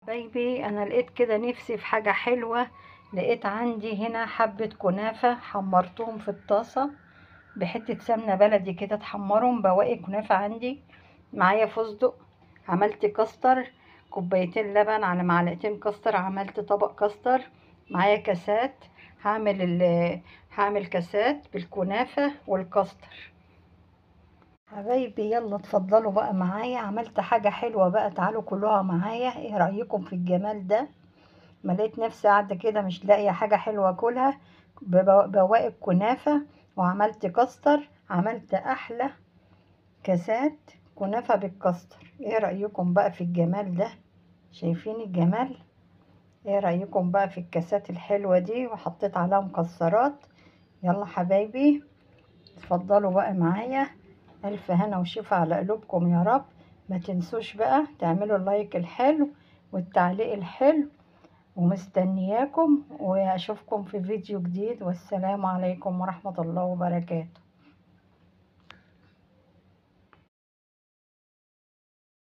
حبايبي انا لقيت كده نفسي في حاجة حلوة. لقيت عندي هنا حبة كنافة حمرتهم في الطاسة بحتة سمنة بلدي كده، تحمرهم بواقي كنافة عندي. معايا فستق، عملت كاستر، كوبايتين لبن على معلقتين كاستر، عملت طبق كاستر. معايا كاسات، هعمل كاسات بالكنافة والكاستر. حبايبي يلا اتفضلوا بقى معايا، عملت حاجة حلوة بقى، تعالوا كلوها معايا. ايه رأيكم في الجمال ده؟ ما لقيت نفسي قاعدة كده مش لاقية حاجة حلوة اكلها، بواقي الكنافة وعملت كاستر. عملت احلى كاسات كنافة بالكاستر. ايه رأيكم بقى في الجمال ده؟ شايفين الجمال؟ ايه رأيكم بقى في الكاسات الحلوة دي؟ وحطيت عليها مكسرات. يلا حبايبي اتفضلوا بقى معايا، ألف هنا وشفا على قلوبكم يا رب. ما تنسوش بقى تعملوا اللايك الحلو والتعليق الحلو، ومستنياكم واشوفكم في فيديو جديد، والسلام عليكم ورحمة الله وبركاته.